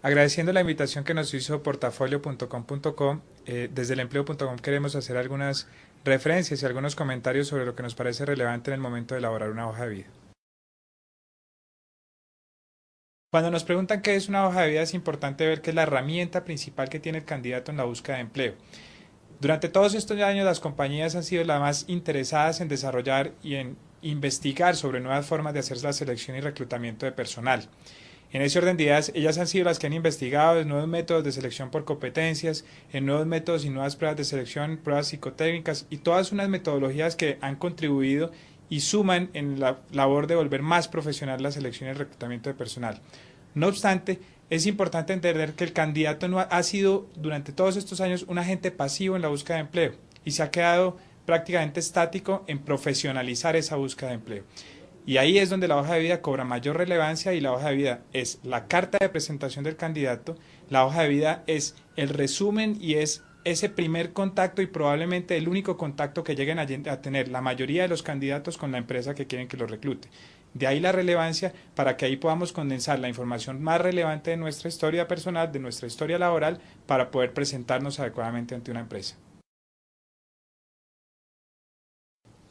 Agradeciendo la invitación que nos hizo portafolio.com.co, desde elempleo.com queremos hacer algunas referencias y algunos comentarios sobre lo que nos parece relevante en el momento de elaborar una hoja de vida. Cuando nos preguntan qué es una hoja de vida, es importante ver que es la herramienta principal que tiene el candidato en la búsqueda de empleo. Durante todos estos años, las compañías han sido las más interesadas en desarrollar y en investigar sobre nuevas formas de hacer la selección y reclutamiento de personal. En ese orden de ideas, ellas han sido las que han investigado en nuevos métodos de selección por competencias, en nuevos métodos y nuevas pruebas de selección, pruebas psicotécnicas y todas unas metodologías que han contribuido y suman en la labor de volver más profesional la selección y el reclutamiento de personal. No obstante, es importante entender que el candidato no ha sido durante todos estos años un agente pasivo en la búsqueda de empleo y se ha quedado prácticamente estático en profesionalizar esa búsqueda de empleo. Y ahí es donde la hoja de vida cobra mayor relevancia y la hoja de vida es la carta de presentación del candidato, la hoja de vida es el resumen y es ese primer contacto y probablemente el único contacto que lleguen a tener la mayoría de los candidatos con la empresa que quieren que los reclute. De ahí la relevancia para que ahí podamos condensar la información más relevante de nuestra historia personal, de nuestra historia laboral, para poder presentarnos adecuadamente ante una empresa.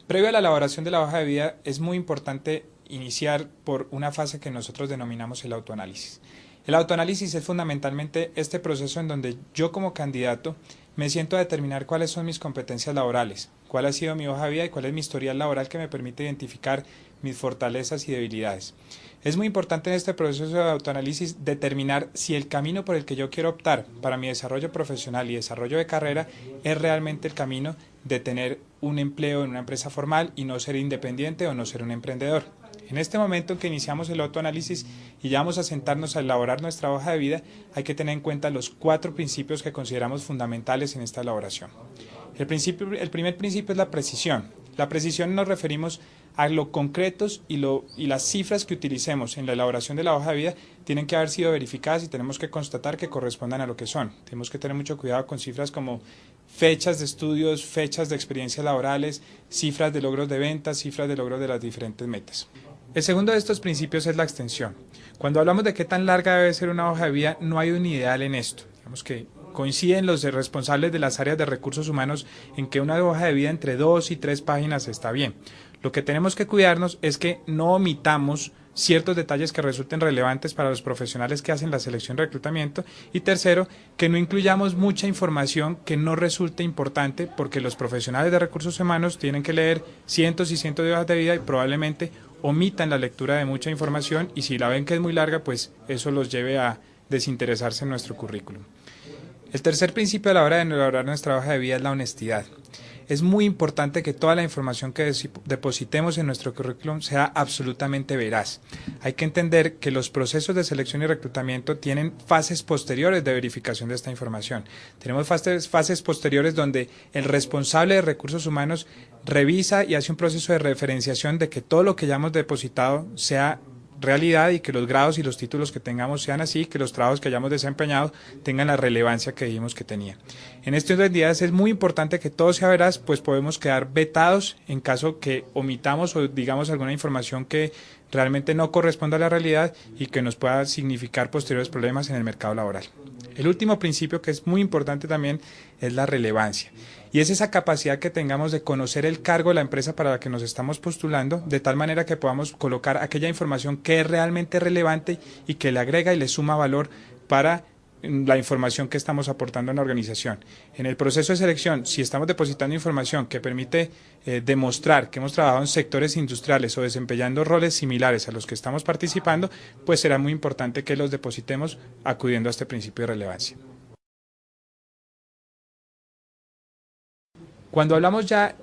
Previo a la elaboración de la hoja de vida, es muy importante iniciar por una fase que nosotros denominamos el autoanálisis. El autoanálisis es fundamentalmente este proceso en donde yo como candidato me siento a determinar cuáles son mis competencias laborales, cuál ha sido mi hoja de vida y cuál es mi historial laboral que me permite identificar mis fortalezas y debilidades. Es muy importante en este proceso de autoanálisis determinar si el camino por el que yo quiero optar para mi desarrollo profesional y desarrollo de carrera es realmente el camino de tener un empleo en una empresa formal y no ser independiente o no ser un emprendedor. En este momento en que iniciamos el autoanálisis y ya vamos a sentarnos a elaborar nuestra hoja de vida, hay que tener en cuenta los 4 principios que consideramos fundamentales en esta elaboración. El primer principio es la precisión. La precisión nos referimos a lo concretos y las cifras que utilicemos en la elaboración de la hoja de vida tienen que haber sido verificadas y tenemos que constatar que correspondan a lo que son. Tenemos que tener mucho cuidado con cifras como fechas de estudios, fechas de experiencias laborales, cifras de logros de ventas, cifras de logros de las diferentes metas. El segundo de estos principios es la extensión. Cuando hablamos de qué tan larga debe ser una hoja de vida, no hay un ideal en esto. Digamos que coinciden los responsables de las áreas de recursos humanos en que una hoja de vida entre 2 y 3 páginas está bien. Lo que tenemos que cuidarnos es que no omitamos ciertos detalles que resulten relevantes para los profesionales que hacen la selección y reclutamiento y tercero, que no incluyamos mucha información que no resulte importante porque los profesionales de recursos humanos tienen que leer cientos y cientos de hojas de vida y probablemente omitan la lectura de mucha información y si la ven que es muy larga, pues eso los lleve a desinteresarse en nuestro currículum. El tercer principio a la hora de elaborar nuestra hoja de vida es la honestidad. Es muy importante que toda la información que depositemos en nuestro currículum sea absolutamente veraz. Hay que entender que los procesos de selección y reclutamiento tienen fases posteriores de verificación de esta información. Tenemos fases posteriores donde el responsable de recursos humanos revisa y hace un proceso de referenciación de que todo lo que ya hemos depositado sea realidad y que los grados y los títulos que tengamos sean así, que los trabajos que hayamos desempeñado tengan la relevancia que dijimos que tenía. En estos días es muy importante que todo sea veraz, pues podemos quedar vetados en caso que omitamos o digamos alguna información que realmente no corresponda a la realidad y que nos pueda significar posteriores problemas en el mercado laboral. El último principio que es muy importante también es la relevancia y es esa capacidad que tengamos de conocer el cargo de la empresa para la que nos estamos postulando de tal manera que podamos colocar aquella información que es realmente relevante y que le agrega y le suma valor para la información que estamos aportando en la organización. En el proceso de selección, si estamos depositando información que permite demostrar que hemos trabajado en sectores industriales o desempeñando roles similares a los que estamos participando, pues será muy importante que los depositemos acudiendo a este principio de relevancia. Cuando hablamos ya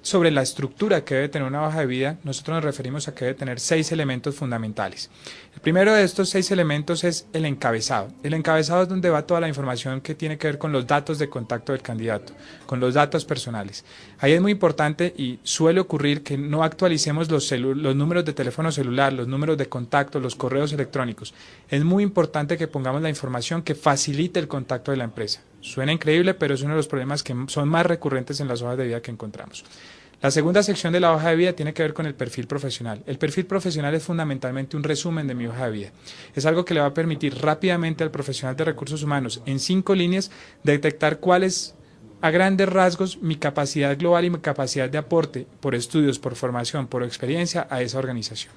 sobre la estructura que debe tener una hoja de vida, nosotros nos referimos a que debe tener 6 elementos fundamentales. El primero de estos 6 elementos es el encabezado. El encabezado es donde va toda la información que tiene que ver con los datos de contacto del candidato, con los datos personales. Ahí es muy importante y suele ocurrir que no actualicemos los números de teléfono celular, los números de contacto, los correos electrónicos. Es muy importante que pongamos la información que facilite el contacto de la empresa. Suena increíble, pero es uno de los problemas que son más recurrentes en las hojas de vida que encontramos. La segunda sección de la hoja de vida tiene que ver con el perfil profesional. El perfil profesional es fundamentalmente un resumen de mi hoja de vida. Es algo que le va a permitir rápidamente al profesional de recursos humanos, en 5 líneas, detectar cuál es, a grandes rasgos, mi capacidad global y mi capacidad de aporte por estudios, por formación, por experiencia a esa organización.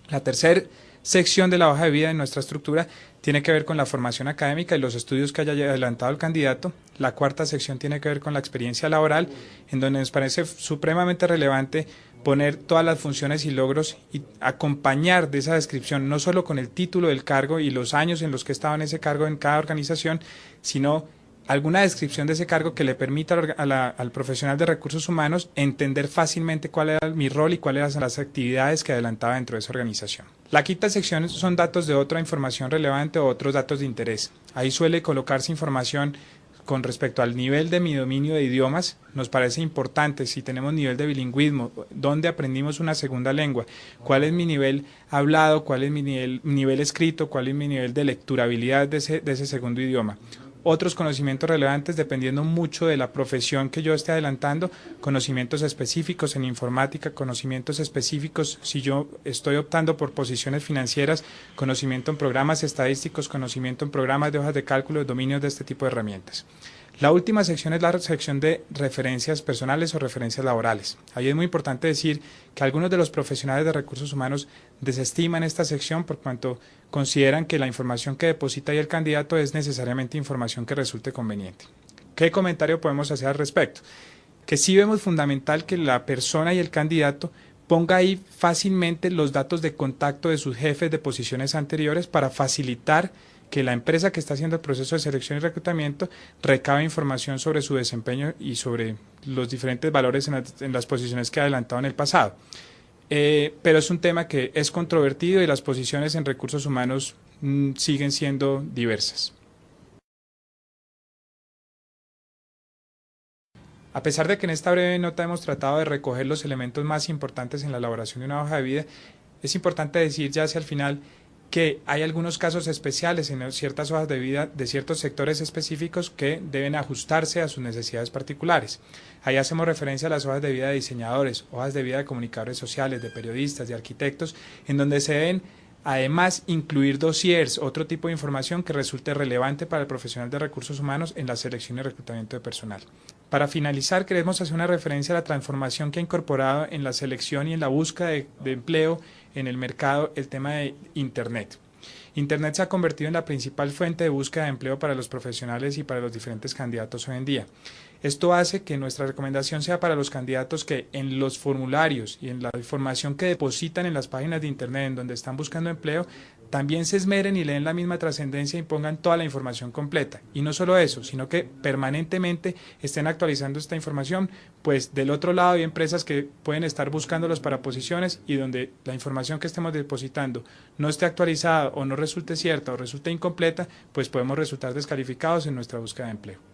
La tercera sección de la hoja de vida en nuestra estructura tiene que ver con la formación académica y los estudios que haya adelantado el candidato. La cuarta sección tiene que ver con la experiencia laboral, en donde nos parece supremamente relevante poner todas las funciones y logros y acompañar de esa descripción, no solo con el título del cargo y los años en los que he estado en ese cargo en cada organización, sino alguna descripción de ese cargo que le permita al profesional de recursos humanos entender fácilmente cuál era mi rol y cuáles eran las actividades que adelantaba dentro de esa organización. La quinta sección son datos de otra información relevante o otros datos de interés. Ahí suele colocarse información con respecto al nivel de mi dominio de idiomas. Nos parece importante si tenemos nivel de bilingüismo, dónde aprendimos una segunda lengua, cuál es mi nivel hablado, cuál es mi nivel escrito, cuál es mi nivel de lecturabilidad de ese segundo idioma. Otros conocimientos relevantes dependiendo mucho de la profesión que yo esté adelantando, conocimientos específicos en informática, conocimientos específicos si yo estoy optando por posiciones financieras, conocimiento en programas estadísticos, conocimiento en programas de hojas de cálculo, dominios de este tipo de herramientas. La última sección es la sección de referencias personales o referencias laborales. Ahí es muy importante decir que algunos de los profesionales de recursos humanos desestiman esta sección por cuanto consideran que la información que deposita ahí el candidato es necesariamente información que resulte conveniente. ¿Qué comentario podemos hacer al respecto? Que sí vemos fundamental que la persona y el candidato ponga ahí fácilmente los datos de contacto de sus jefes de posiciones anteriores para facilitar que la empresa que está haciendo el proceso de selección y reclutamiento recabe información sobre su desempeño y sobre los diferentes valores en las posiciones que ha adelantado en el pasado. Pero es un tema que es controvertido y las posiciones en recursos humanos siguen siendo diversas. A pesar de que en esta breve nota hemos tratado de recoger los elementos más importantes en la elaboración de una hoja de vida, es importante decir ya hacia el final que hay algunos casos especiales en ciertas hojas de vida de ciertos sectores específicos que deben ajustarse a sus necesidades particulares. Ahí hacemos referencia a las hojas de vida de diseñadores, hojas de vida de comunicadores sociales, de periodistas, de arquitectos, en donde se deben además incluir dossiers, otro tipo de información que resulte relevante para el profesional de recursos humanos en la selección y reclutamiento de personal. Para finalizar, queremos hacer una referencia a la transformación que ha incorporado en la selección y en la búsqueda de empleo en el mercado el tema de Internet. Internet se ha convertido en la principal fuente de búsqueda de empleo para los profesionales y para los diferentes candidatos hoy en día. Esto hace que nuestra recomendación sea para los candidatos que en los formularios y en la información que depositan en las páginas de Internet en donde están buscando empleo, también se esmeren y leen la misma trascendencia y pongan toda la información completa. Y no solo eso, sino que permanentemente estén actualizando esta información, pues del otro lado hay empresas que pueden estar buscándolos para posiciones y donde la información que estemos depositando no esté actualizada o no resulte cierta o resulte incompleta, pues podemos resultar descalificados en nuestra búsqueda de empleo.